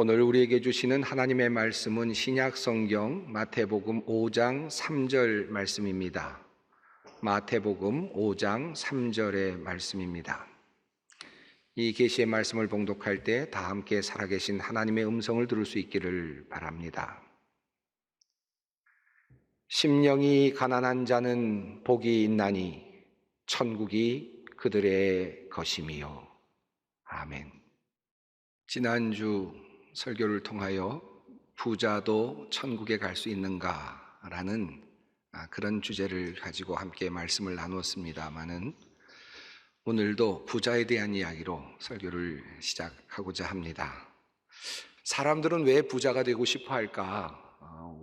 오늘 우리에게 주시는 하나님의 말씀은 신약 성경 마태복음 5장 3절 말씀입니다. 마태복음 5장 3절의 말씀입니다. 이 계시의 말씀을 봉독할 때 다 함께 살아계신 하나님의 음성을 들을 수 있기를 바랍니다. 심령이 가난한 자는 복이 있나니 천국이 그들의 것임이요. 아멘. 지난주 설교를 통하여 부자도 천국에 갈 수 있는가라는 그런 주제를 가지고 함께 말씀을 나누었습니다마는 오늘도 부자에 대한 이야기로 설교를 시작하고자 합니다. 사람들은 왜 부자가 되고 싶어 할까?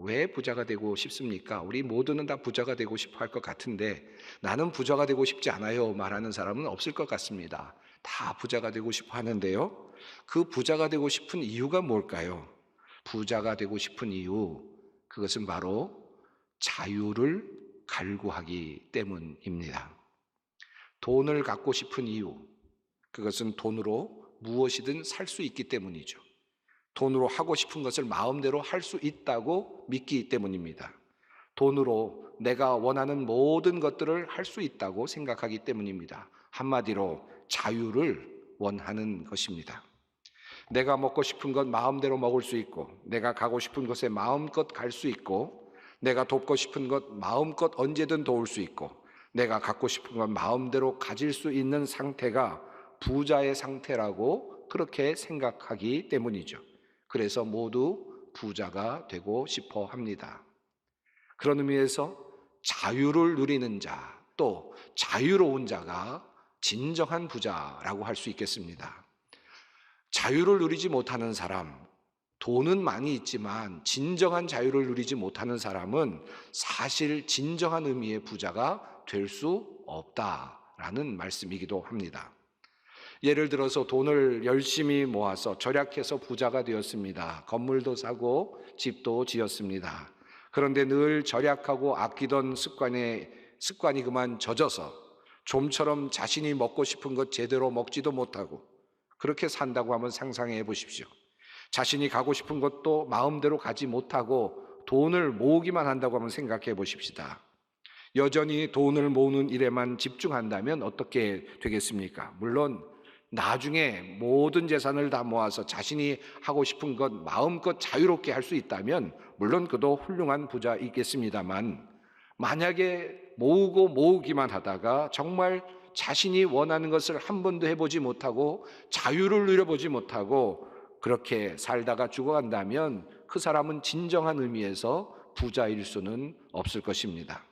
왜 부자가 되고 싶습니까? 우리 모두는 다 부자가 되고 싶어 할 것 같은데 나는 부자가 되고 싶지 않아요 말하는 사람은 없을 것 같습니다. 다 부자가 되고 싶어 하는데요. 그 부자가 되고 싶은 이유가 뭘까요? 부자가 되고 싶은 이유, 그것은 바로 자유를 갈구하기 때문입니다. 돈을 갖고 싶은 이유, 그것은 돈으로 무엇이든 살 수 있기 때문이죠. 돈으로 하고 싶은 것을 마음대로 할 수 있다고 믿기 때문입니다. 돈으로 내가 원하는 모든 것들을 할 수 있다고 생각하기 때문입니다. 한마디로 자유를 원하는 것입니다. 내가 먹고 싶은 것 마음대로 먹을 수 있고, 내가 가고 싶은 곳에 마음껏 갈 수 있고, 내가 돕고 싶은 것 마음껏 언제든 도울 수 있고, 내가 갖고 싶은 것 마음대로 가질 수 있는 상태가 부자의 상태라고 그렇게 생각하기 때문이죠. 그래서 모두 부자가 되고 싶어 합니다. 그런 의미에서 자유를 누리는 자, 또 자유로운 자가 진정한 부자라고 할 수 있겠습니다. 자유를 누리지 못하는 사람, 돈은 많이 있지만 진정한 자유를 누리지 못하는 사람은 사실 진정한 의미의 부자가 될 수 없다라는 말씀이기도 합니다. 예를 들어서 돈을 열심히 모아서 절약해서 부자가 되었습니다. 건물도 사고 집도 지었습니다. 그런데 늘 절약하고 아끼던 습관이 그만 젖어서 좀처럼 자신이 먹고 싶은 것 제대로 먹지도 못하고 그렇게 산다고 한번 상상해 보십시오. 자신이 가고 싶은 것도 마음대로 가지 못하고 돈을 모으기만 한다고 한번 생각해 보십시다. 여전히 돈을 모으는 일에만 집중한다면 어떻게 되겠습니까? 물론 나중에 모든 재산을 다 모아서 자신이 하고 싶은 것 마음껏 자유롭게 할 수 있다면 물론 그도 훌륭한 부자이겠습니다만, 만약에 모으기만 하다가 정말 자신이 원하는 것을 한 번도 해보지 못하고 자유를 누려보지 못하고 그렇게 살다가 죽어간다면 그 사람은 진정한 의미에서 부자일 수는 없을 것입니다.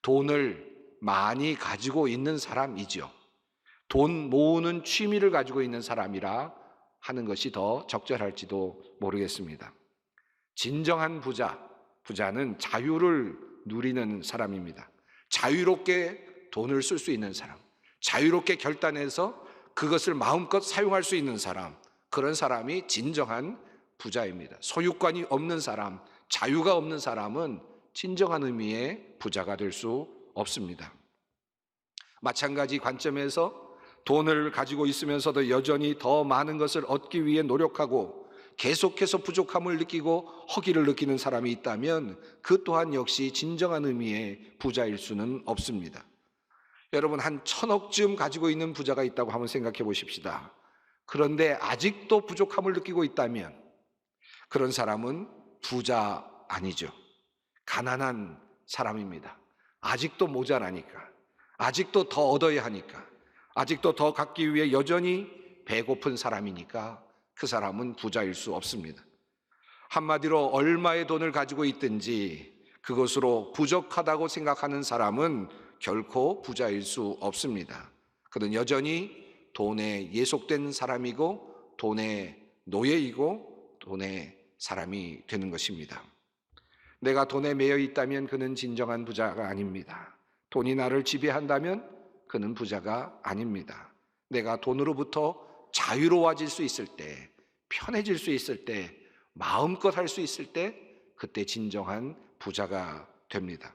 돈을 많이 가지고 있는 사람이죠. 돈 모으는 취미를 가지고 있는 사람이라 하는 것이 더 적절할지도 모르겠습니다. 진정한 부자는 자유를 누리는 사람입니다. 자유롭게 돈을 쓸 수 있는 사람, 자유롭게 결단해서 그것을 마음껏 사용할 수 있는 사람, 그런 사람이 진정한 부자입니다. 소유권이 없는 사람, 자유가 없는 사람은 진정한 의미의 부자가 될 수 없습니다. 마찬가지 관점에서 돈을 가지고 있으면서도 여전히 더 많은 것을 얻기 위해 노력하고 계속해서 부족함을 느끼고 허기를 느끼는 사람이 있다면 그 또한 역시 진정한 의미의 부자일 수는 없습니다. 여러분, 한 1,000억쯤 가지고 있는 부자가 있다고 한번 생각해 보십시다. 그런데 아직도 부족함을 느끼고 있다면 그런 사람은 부자 아니죠. 가난한 사람입니다. 아직도 모자라니까, 아직도 더 얻어야 하니까, 아직도 더 갖기 위해 여전히 배고픈 사람이니까 그 사람은 부자일 수 없습니다. 한마디로 얼마의 돈을 가지고 있든지 그것으로 부족하다고 생각하는 사람은 결코 부자일 수 없습니다. 그는 여전히 돈에 예속된 사람이고 돈의 노예이고 돈의 사람이 되는 것입니다. 내가 돈에 매여 있다면 그는 진정한 부자가 아닙니다. 돈이 나를 지배한다면 그는 부자가 아닙니다. 내가 돈으로부터 자유로워질 수 있을 때, 편해질 수 있을 때, 마음껏 할 수 있을 때 그때 진정한 부자가 됩니다.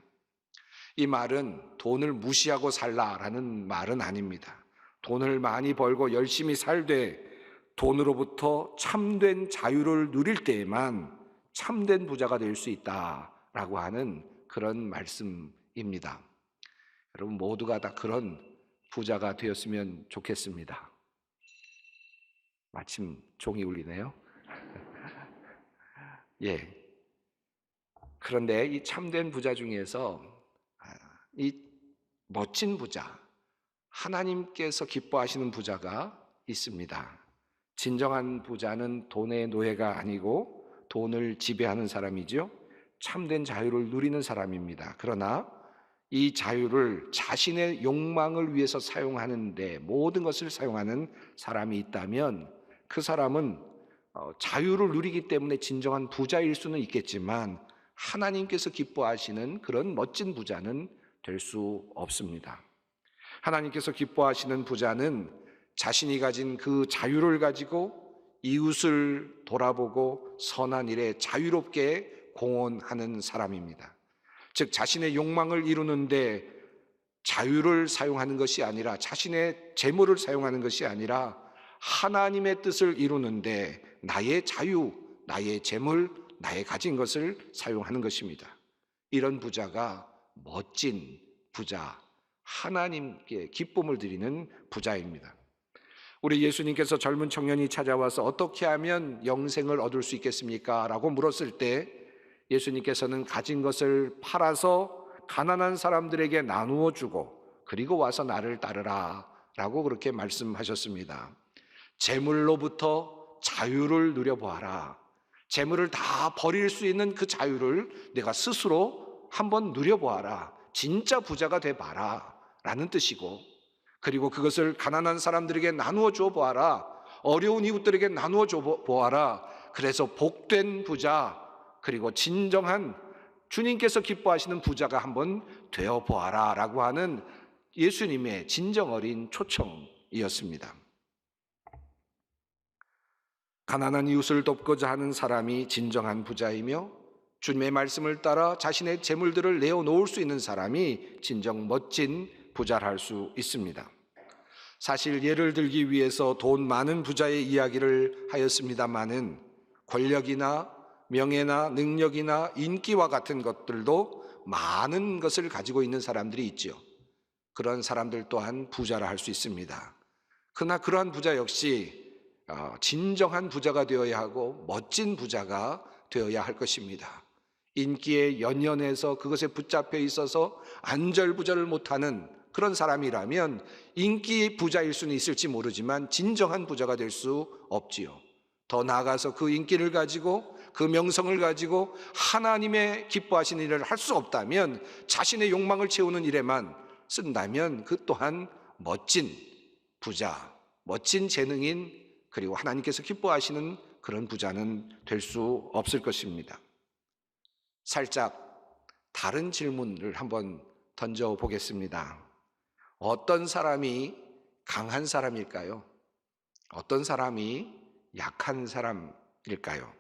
이 말은 돈을 무시하고 살라라는 말은 아닙니다. 돈을 많이 벌고 열심히 살되 돈으로부터 참된 자유를 누릴 때에만 참된 부자가 될 수 있다라고 하는 그런 말씀입니다. 여러분 모두가 다 그런 부자가 되었으면 좋겠습니다. 마침 종이 울리네요. 예. 그런데 이 참된 부자 중에서 이 멋진 부자, 하나님께서 기뻐하시는 부자가 있습니다. 진정한 부자는 돈의 노예가 아니고 돈을 지배하는 사람이죠. 참된 자유를 누리는 사람입니다. 그러나 이 자유를 자신의 욕망을 위해서 사용하는데 모든 것을 사용하는 사람이 있다면 그 사람은 자유를 누리기 때문에 진정한 부자일 수는 있겠지만 하나님께서 기뻐하시는 그런 멋진 부자는 될 수 없습니다. 하나님께서 기뻐하시는 부자는 자신이 가진 그 자유를 가지고 이웃을 돌아보고 선한 일에 자유롭게 공헌하는 사람입니다. 즉 자신의 욕망을 이루는데 자유를 사용하는 것이 아니라 자신의 재물을 사용하는 것이 아니라 하나님의 뜻을 이루는데 나의 자유, 나의 재물, 나의 가진 것을 사용하는 것입니다. 이런 부자가 멋진 부자, 하나님께 기쁨을 드리는 부자입니다. 우리 예수님께서 젊은 청년이 찾아와서 어떻게 하면 영생을 얻을 수 있겠습니까? 라고 물었을 때 예수님께서는 가진 것을 팔아서 가난한 사람들에게 나누어 주고 그리고 와서 나를 따르라 라고 그렇게 말씀하셨습니다. 재물로부터 자유를 누려보아라. 재물을 다 버릴 수 있는 그 자유를 내가 스스로 한번 누려보아라. 진짜 부자가 돼봐라 라는 뜻이고, 그리고 그것을 가난한 사람들에게 나누어 줘 보아라. 어려운 이웃들에게 나누어 줘 보아라. 그래서 복된 부자, 그리고 진정한 주님께서 기뻐하시는 부자가 한번 되어 보아라 라고 하는 예수님의 진정 어린 초청이었습니다. 가난한 이웃을 돕고자 하는 사람이 진정한 부자이며 주님의 말씀을 따라 자신의 재물들을 내어놓을 수 있는 사람이 진정 멋진 부자를 할 수 있습니다. 사실 예를 들기 위해서 돈 많은 부자의 이야기를 하였습니다마는 권력이나 명예나 능력이나 인기와 같은 것들도 많은 것을 가지고 있는 사람들이 있죠. 그런 사람들 또한 부자라 할 수 있습니다. 그러나 그러한 부자 역시 진정한 부자가 되어야 하고 멋진 부자가 되어야 할 것입니다. 인기에 연연해서 그것에 붙잡혀 있어서 안절부절을 못하는 그런 사람이라면 인기 부자일 수는 있을지 모르지만 진정한 부자가 될 수 없지요. 더 나아가서 그 인기를 가지고 그 명성을 가지고 하나님의 기뻐하시는 일을 할 수 없다면 자신의 욕망을 채우는 일에만 쓴다면 그 또한 멋진 부자, 멋진 재능인, 그리고 하나님께서 기뻐하시는 그런 부자는 될 수 없을 것입니다. 살짝 다른 질문을 한번 던져보겠습니다. 어떤 사람이 강한 사람일까요? 어떤 사람이 약한 사람일까요?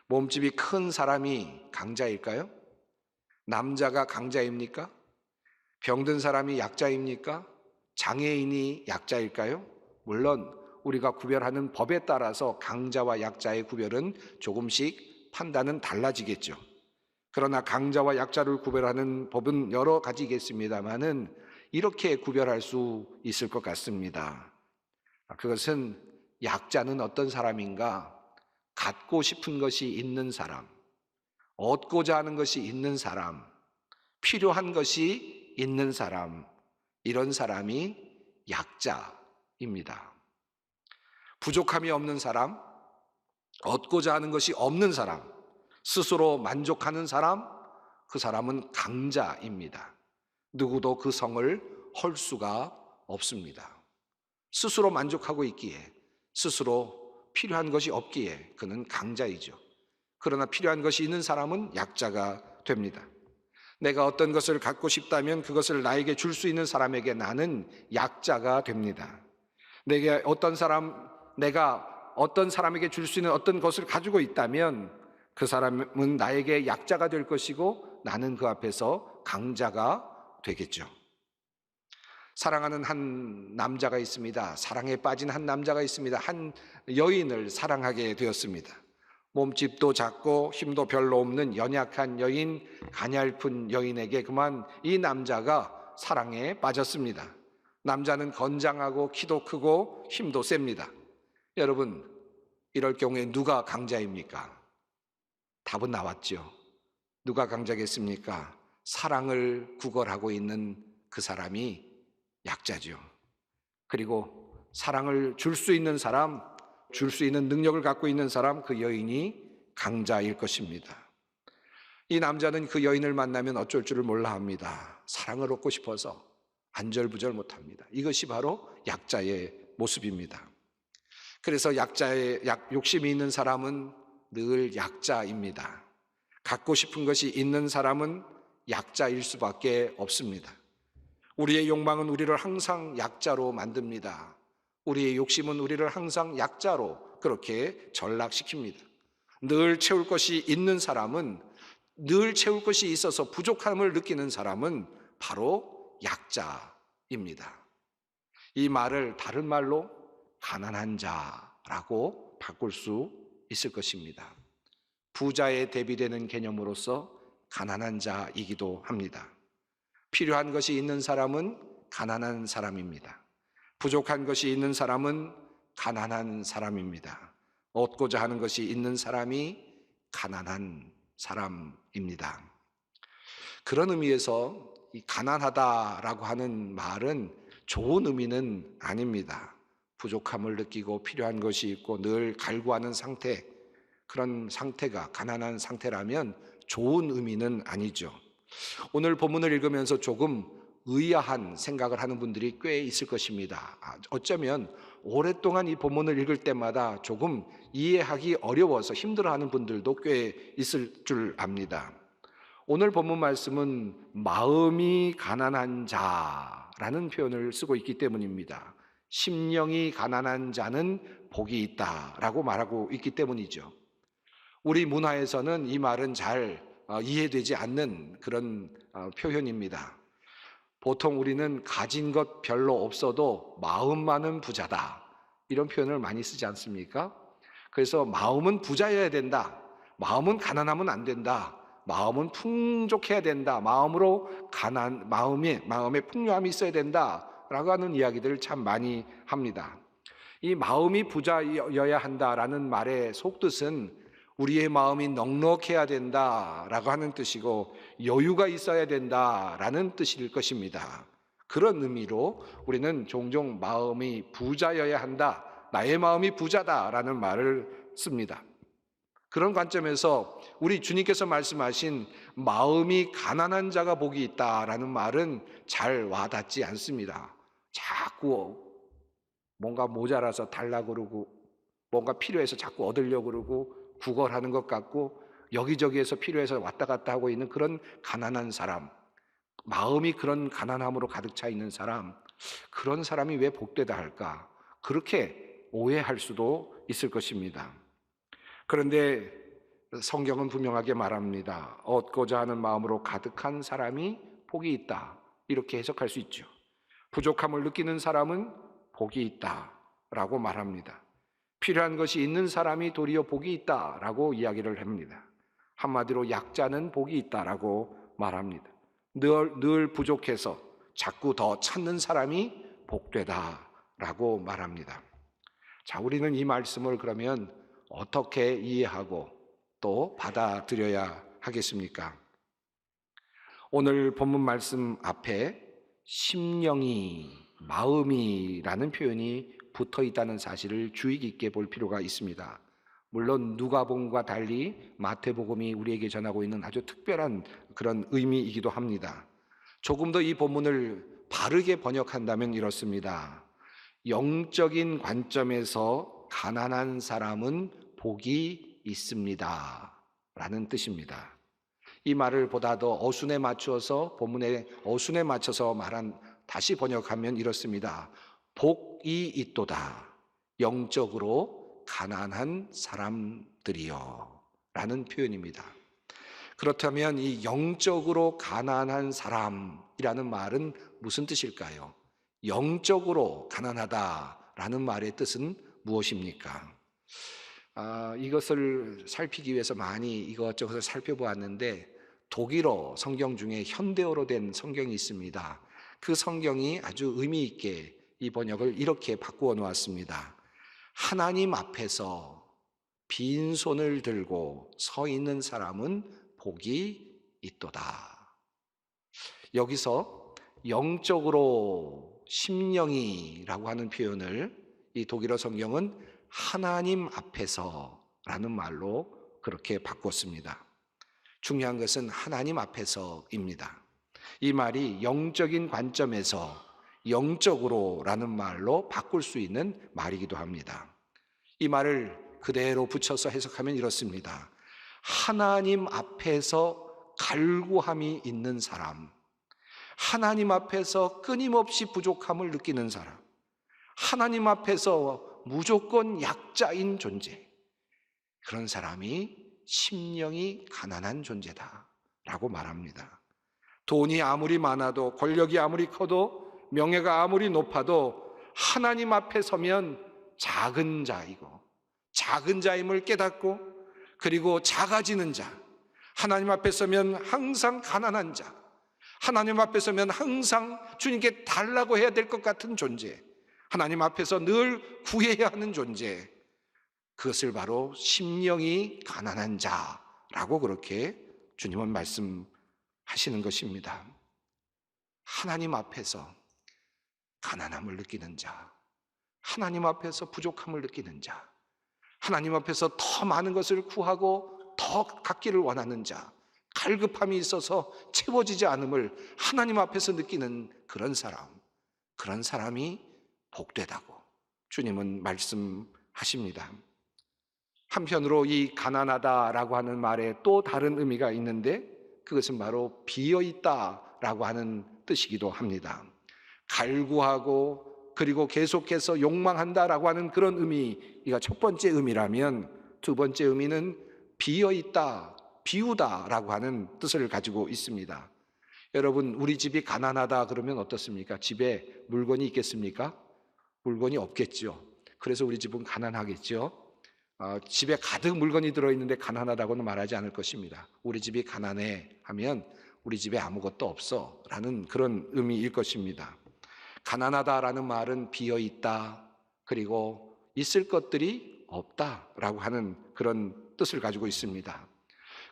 몸집이 큰 사람이 강자일까요? 남자가 강자입니까? 병든 사람이 약자입니까? 장애인이 약자일까요? 물론 우리가 구별하는 법에 따라서 강자와 약자의 구별은 조금씩 판단은 달라지겠죠. 그러나 강자와 약자를 구별하는 법은 여러 가지겠습니다만은 이렇게 구별할 수 있을 것 같습니다. 그것은 약자는 어떤 사람인가? 갖고 싶은 것이 있는 사람, 얻고자 하는 것이 있는 사람, 필요한 것이 있는 사람, 이런 사람이 약자입니다. 부족함이 없는 사람, 얻고자 하는 것이 없는 사람, 스스로 만족하는 사람, 그 사람은 강자입니다. 누구도 그 성을 헐 수가 없습니다. 스스로 만족하고 있기에, 스스로 필요한 것이 없기에 그는 강자이죠. 그러나 필요한 것이 있는 사람은 약자가 됩니다. 내가 어떤 것을 갖고 싶다면 그것을 나에게 줄 수 있는 사람에게 나는 약자가 됩니다. 내가 어떤 사람에게 줄 수 있는 어떤 것을 가지고 있다면 그 사람은 나에게 약자가 될 것이고 나는 그 앞에서 강자가 되겠죠. 사랑하는 한 남자가 있습니다. 사랑에 빠진 한 남자가 있습니다. 한 여인을 사랑하게 되었습니다. 몸집도 작고 힘도 별로 없는 연약한 여인, 가냘픈 여인에게 그만 이 남자가 사랑에 빠졌습니다. 남자는 건장하고 키도 크고 힘도 셉니다. 여러분, 이럴 경우에 누가 강자입니까? 답은 나왔죠. 누가 강자겠습니까? 사랑을 구걸하고 있는 그 사람이 약자죠. 그리고 사랑을 줄 수 있는 사람, 줄 수 있는 능력을 갖고 있는 사람, 그 여인이 강자일 것입니다. 이 남자는 그 여인을 만나면 어쩔 줄을 몰라 합니다. 사랑을 얻고 싶어서 안절부절 못합니다. 이것이 바로 약자의 모습입니다. 그래서 욕심이 있는 사람은 늘 약자입니다. 갖고 싶은 것이 있는 사람은 약자일 수밖에 없습니다. 우리의 욕망은 우리를 항상 약자로 만듭니다. 우리의 욕심은 우리를 항상 약자로 그렇게 전락시킵니다. 늘 채울 것이 있는 사람은, 늘 채울 것이 있어서 부족함을 느끼는 사람은 바로 약자입니다. 이 말을 다른 말로 가난한 자라고 바꿀 수 있을 것입니다. 부자에 대비되는 개념으로서 가난한 자이기도 합니다. 필요한 것이 있는 사람은 가난한 사람입니다. 부족한 것이 있는 사람은 가난한 사람입니다. 얻고자 하는 것이 있는 사람이 가난한 사람입니다. 그런 의미에서 이 가난하다라고 하는 말은 좋은 의미는 아닙니다. 부족함을 느끼고 필요한 것이 있고 늘 갈구하는 상태, 그런 상태가 가난한 상태라면 좋은 의미는 아니죠. 오늘 본문을 읽으면서 조금 의아한 생각을 하는 분들이 꽤 있을 것입니다. 어쩌면 오랫동안 이 본문을 읽을 때마다 조금 이해하기 어려워서 힘들어하는 분들도 꽤 있을 줄 압니다. 오늘 본문 말씀은 마음이 가난한 자라는 표현을 쓰고 있기 때문입니다. 심령이 가난한 자는 복이 있다라고 말하고 있기 때문이죠. 우리 문화에서는 이 말은 잘 이해되지 않는 그런 표현입니다. 보통 우리는 가진 것 별로 없어도 마음만은 부자다, 이런 표현을 많이 쓰지 않습니까? 그래서 마음은 부자여야 된다, 마음은 가난하면 안 된다, 마음은 풍족해야 된다, 마음에 풍요함이 있어야 된다라고 하는 이야기들을 참 많이 합니다. 이 마음이 부자여야 한다라는 말의 속뜻은 우리의 마음이 넉넉해야 된다라고 하는 뜻이고 여유가 있어야 된다라는 뜻일 것입니다. 그런 의미로 우리는 종종 마음이 부자여야 한다, 나의 마음이 부자다라는 말을 씁니다. 그런 관점에서 우리 주님께서 말씀하신 마음이 가난한 자가 복이 있다라는 말은 잘 와닿지 않습니다. 자꾸 뭔가 모자라서 달라고 그러고 뭔가 필요해서 자꾸 얻으려고 그러고 구걸하는 것 같고 여기저기에서 필요해서 왔다 갔다 하고 있는 그런 가난한 사람, 마음이 그런 가난함으로 가득 차 있는 사람, 그런 사람이 왜 복되다 할까? 그렇게 오해할 수도 있을 것입니다. 그런데 성경은 분명하게 말합니다. 얻고자 하는 마음으로 가득한 사람이 복이 있다, 이렇게 해석할 수 있죠. 부족함을 느끼는 사람은 복이 있다라고 말합니다. 필요한 것이 있는 사람이 도리어 복이 있다라고 이야기를 합니다. 한마디로 약자는 복이 있다라고 말합니다. 늘 부족해서 자꾸 더 찾는 사람이 복되다라고 말합니다. 자, 우리는 이 말씀을 그러면 어떻게 이해하고 또 받아들여야 하겠습니까? 오늘 본문 말씀 앞에 심령이, 마음이라는 표현이 붙어 있다는 사실을 주의 깊게 볼 필요가 있습니다. 물론 누가복음과 달리 마태복음이 우리에게 전하고 있는 아주 특별한 그런 의미이기도 합니다. 조금 더 이 본문을 바르게 번역한다면 이렇습니다. 영적인 관점에서 가난한 사람은 복이 있습니다 라는 뜻입니다. 이 말을 보다 더 어순에 맞추어서, 본문의 어순에 맞춰서 다시 번역하면 이렇습니다. 복이 있도다, 영적으로 가난한 사람들이여 라는 표현입니다. 그렇다면 이 영적으로 가난한 사람이라는 말은 무슨 뜻일까요? 영적으로 가난하다라는 말의 뜻은 무엇입니까? 이것을 살피기 위해서 많이 이것저것을 살펴보았는데 독일어 성경 중에 현대어로 된 성경이 있습니다. 그 성경이 아주 의미 있게 이 번역을 이렇게 바꾸어 놓았습니다. 하나님 앞에서 빈손을 들고 서 있는 사람은 복이 있도다. 여기서 영적으로 심령이라고 하는 표현을 이 독일어 성경은 하나님 앞에서라는 말로 그렇게 바꿨습니다. 중요한 것은 하나님 앞에서입니다. 이 말이 영적인 관점에서 영적으로라는 말로 바꿀 수 있는 말이기도 합니다. 이 말을 그대로 붙여서 해석하면 이렇습니다. 하나님 앞에서 갈구함이 있는 사람, 하나님 앞에서 끊임없이 부족함을 느끼는 사람, 하나님 앞에서 무조건 약자인 존재, 그런 사람이 심령이 가난한 존재다 라고 말합니다. 돈이 아무리 많아도, 권력이 아무리 커도, 명예가 아무리 높아도 하나님 앞에 서면 작은 자이고, 작은 자임을 깨닫고, 그리고 작아지는 자, 하나님 앞에 서면 항상 가난한 자, 하나님 앞에 서면 항상 주님께 달라고 해야 될 것 같은 존재, 하나님 앞에서 늘 구해야 하는 존재, 그것을 바로 심령이 가난한 자라고 그렇게 주님은 말씀하시는 것입니다. 하나님 앞에서 가난함을 느끼는 자, 하나님 앞에서 부족함을 느끼는 자, 하나님 앞에서 더 많은 것을 구하고 더 갖기를 원하는 자, 갈급함이 있어서 채워지지 않음을 하나님 앞에서 느끼는 그런 사람이 복되다고 주님은 말씀하십니다. 한편으로 이 가난하다라고 하는 말에 또 다른 의미가 있는데 그것은 바로 비어있다라고 하는 뜻이기도 합니다. 갈구하고 그리고 계속해서 욕망한다라고 하는 그런 의미가 첫 번째 의미라면, 두 번째 의미는 비어있다, 비우다라고 하는 뜻을 가지고 있습니다. 여러분, 우리 집이 가난하다 그러면 어떻습니까? 집에 물건이 있겠습니까? 물건이 없겠죠. 그래서 우리 집은 가난하겠죠. 집에 가득 물건이 들어있는데 가난하다고는 말하지 않을 것입니다. 우리 집이 가난해 하면 우리 집에 아무것도 없어 라는 그런 의미일 것입니다. 가난하다라는 말은 비어있다, 그리고 있을 것들이 없다라고 하는 그런 뜻을 가지고 있습니다.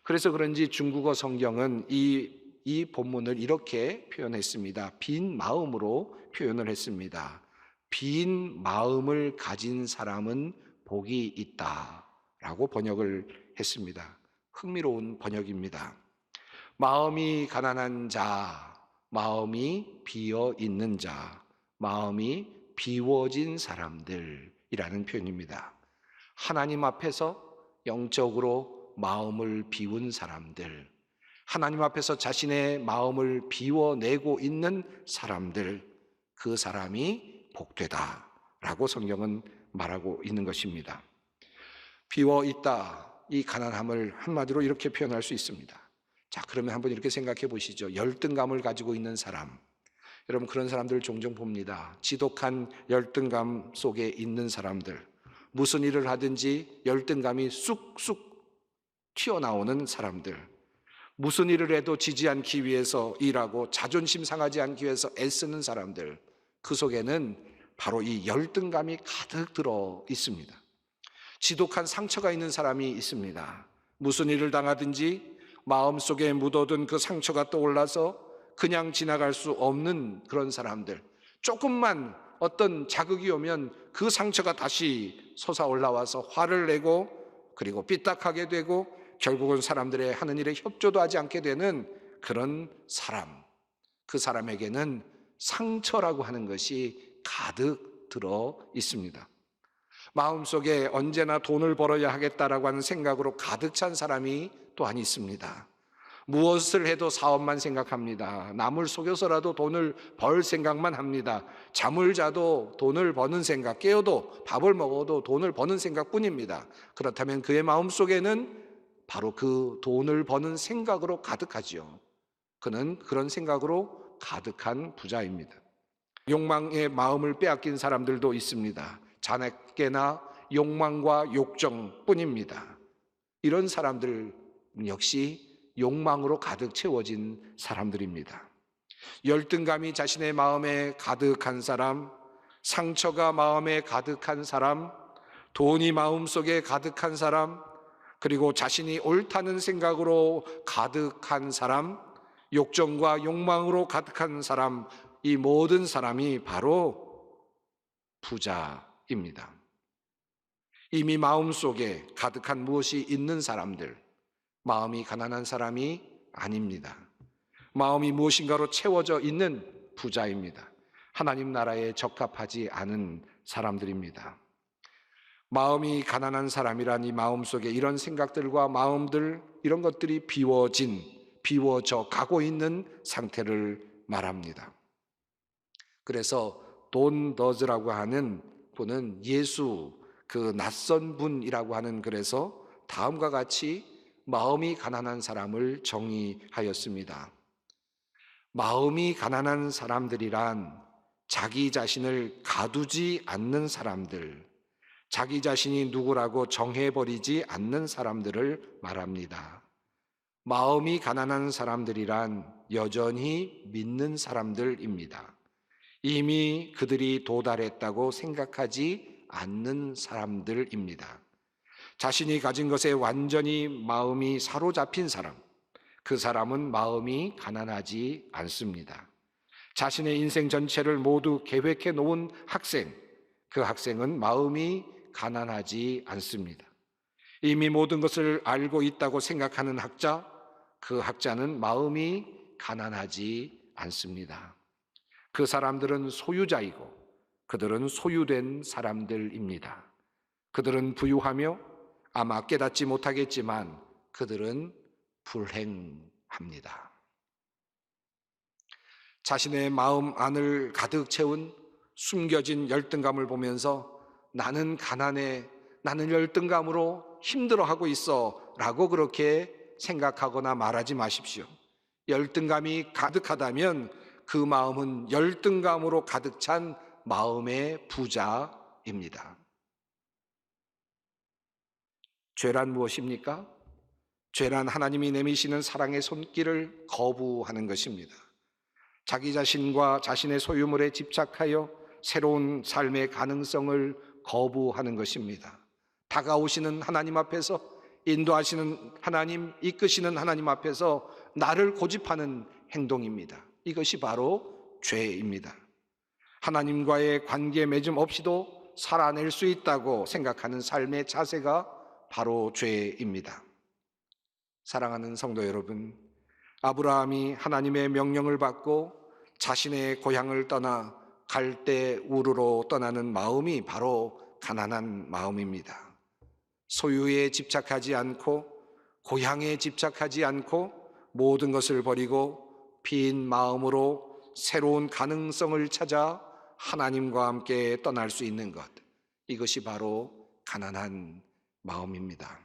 그래서 그런지 중국어 성경은 이 본문을 이렇게 표현했습니다. 빈 마음으로 표현을 했습니다. 빈 마음을 가진 사람은 복이 있다라고 번역을 했습니다. 흥미로운 번역입니다. 마음이 가난한 자, 마음이 비어 있는 자, 마음이 비워진 사람들이라는 표현입니다. 하나님 앞에서 영적으로 마음을 비운 사람들, 하나님 앞에서 자신의 마음을 비워내고 있는 사람들, 그 사람이 복되다라고 성경은 말하고 있는 것입니다. 비워 있다, 이 가난함을 한마디로 이렇게 표현할 수 있습니다. 자, 그러면 한번 이렇게 생각해 보시죠. 열등감을 가지고 있는 사람, 여러분 그런 사람들을 종종 봅니다. 지독한 열등감 속에 있는 사람들, 무슨 일을 하든지 열등감이 쑥쑥 튀어나오는 사람들, 무슨 일을 해도 지지 않기 위해서 일하고 자존심 상하지 않기 위해서 애쓰는 사람들, 그 속에는 바로 이 열등감이 가득 들어 있습니다. 지독한 상처가 있는 사람이 있습니다. 무슨 일을 당하든지 마음속에 묻어둔 그 상처가 떠올라서 그냥 지나갈 수 없는 그런 사람들, 조금만 어떤 자극이 오면 그 상처가 다시 솟아올라와서 화를 내고 그리고 삐딱하게 되고 결국은 사람들의 하는 일에 협조도 하지 않게 되는 그런 사람, 그 사람에게는 상처라고 하는 것이 가득 들어 있습니다. 마음속에 언제나 돈을 벌어야 하겠다라고 하는 생각으로 가득 찬 사람이 또한 있습니다. 무엇을 해도 사업만 생각합니다. 남을 속여서라도 돈을 벌 생각만 합니다. 잠을 자도 돈을 버는 생각, 깨어도 밥을 먹어도 돈을 버는 생각뿐입니다. 그렇다면 그의 마음속에는 바로 그 돈을 버는 생각으로 가득하지요. 그는 그런 생각으로 가득한 부자입니다. 욕망의 마음을 빼앗긴 사람들도 있습니다. 자나깨나 욕망과 욕정뿐입니다. 이런 사람들 역시 욕망으로 가득 채워진 사람들입니다. 열등감이 자신의 마음에 가득한 사람, 상처가 마음에 가득한 사람, 돈이 마음속에 가득한 사람, 그리고 자신이 옳다는 생각으로 가득한 사람, 욕정과 욕망으로 가득한 사람, 이 모든 사람이 바로 부자입니다. 이미 마음속에 가득한 무엇이 있는 사람들, 마음이 가난한 사람이 아닙니다. 마음이 무엇인가로 채워져 있는 부자입니다. 하나님 나라에 적합하지 않은 사람들입니다. 마음이 가난한 사람이란 이 마음속에 이런 생각들과 마음들, 이런 것들이 비워져 가고 있는 상태를 말합니다. 그래서 돈 더즈라고 하는 분은 예수, 그 낯선 분이라고 하는 글에서 다음과 같이 마음이 가난한 사람을 정의하였습니다. 마음이 가난한 사람들이란 자기 자신을 가두지 않는 사람들, 자기 자신이 누구라고 정해버리지 않는 사람들을 말합니다. 마음이 가난한 사람들이란 여전히 믿는 사람들입니다. 이미 그들이 도달했다고 생각하지 않는 사람들입니다. 자신이 가진 것에 완전히 마음이 사로잡힌 사람, 그 사람은 마음이 가난하지 않습니다. 자신의 인생 전체를 모두 계획해 놓은 학생, 그 학생은 마음이 가난하지 않습니다. 이미 모든 것을 알고 있다고 생각하는 학자, 그 학자는 마음이 가난하지 않습니다. 그 사람들은 소유자이고 그들은 소유된 사람들입니다. 그들은 부유하며 아마 깨닫지 못하겠지만 그들은 불행합니다. 자신의 마음 안을 가득 채운 숨겨진 열등감을 보면서 나는 가난해, 나는 열등감으로 힘들어하고 있어 라고 그렇게 생각하거나 말하지 마십시오. 열등감이 가득하다면 그 마음은 열등감으로 가득 찬 마음의 부자입니다. 죄란 무엇입니까? 죄란 하나님이 내미시는 사랑의 손길을 거부하는 것입니다. 자기 자신과 자신의 소유물에 집착하여 새로운 삶의 가능성을 거부하는 것입니다. 다가오시는 하나님 앞에서, 인도하시는 하나님, 이끄시는 하나님 앞에서 나를 고집하는 행동입니다. 이것이 바로 죄입니다. 하나님과의 관계 맺음 없이도 살아낼 수 있다고 생각하는 삶의 자세가 바로 죄입니다. 사랑하는 성도 여러분, 아브라함이 하나님의 명령을 받고 자신의 고향을 떠나 갈대 우르로 떠나는 마음이 바로 가난한 마음입니다. 소유에 집착하지 않고 고향에 집착하지 않고 모든 것을 버리고 빈 마음으로 새로운 가능성을 찾아 하나님과 함께 떠날 수 있는 것, 이것이 바로 가난한 마음입니다.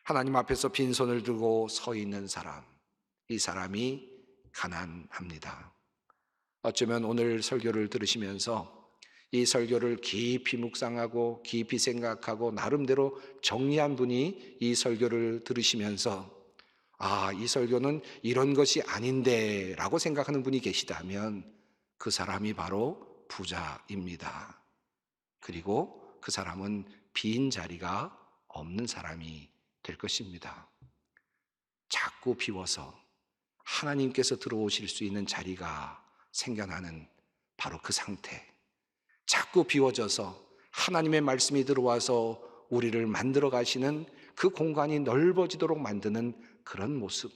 하나님 앞에서 빈손을 들고 서 있는 사람, 이 사람이 가난합니다. 어쩌면 오늘 설교를 들으시면서 이 설교를 깊이 묵상하고 깊이 생각하고 나름대로 정리한 분이 이 설교를 들으시면서 이 설교는 이런 것이 아닌데 라고 생각하는 분이 계시다면 그 사람이 바로 부자입니다. 그리고 그 사람은 빈 자리가 없는 사람이 될 것입니다. 자꾸 비워서 하나님께서 들어오실 수 있는 자리가 생겨나는 바로 그 상태, 자꾸 비워져서 하나님의 말씀이 들어와서 우리를 만들어 가시는 그 공간이 넓어지도록 만드는 그런 모습,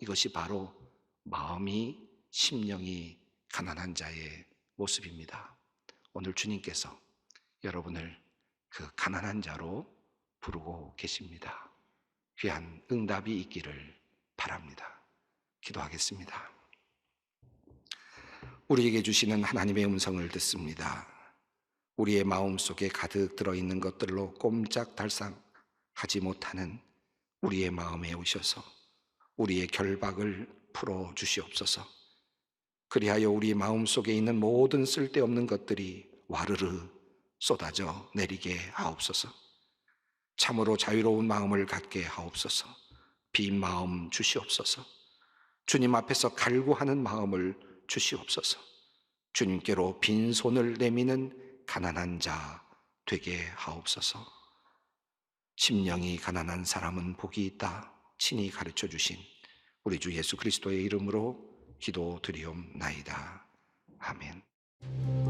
이것이 바로 마음이, 심령이 가난한 자의 모습입니다. 오늘 주님께서 여러분을 그 가난한 자로 부르고 계십니다. 귀한 응답이 있기를 바랍니다. 기도하겠습니다. 우리에게 주시는 하나님의 음성을 듣습니다. 우리의 마음속에 가득 들어있는 것들로 꼼짝달싹하지 못하는 우리의 마음에 오셔서 우리의 결박을 풀어주시옵소서. 그리하여 우리 마음속에 있는 모든 쓸데없는 것들이 와르르 쏟아져 내리게 하옵소서. 참으로 자유로운 마음을 갖게 하옵소서. 빈 마음 주시옵소서. 주님 앞에서 갈구하는 마음을 주시옵소서. 주님께로 빈손을 내미는 가난한 자 되게 하옵소서. 심령이 가난한 사람은 복이 있다 친히 가르쳐 주신 우리 주 예수 그리스도의 이름으로 기도드리옵나이다. 아멘.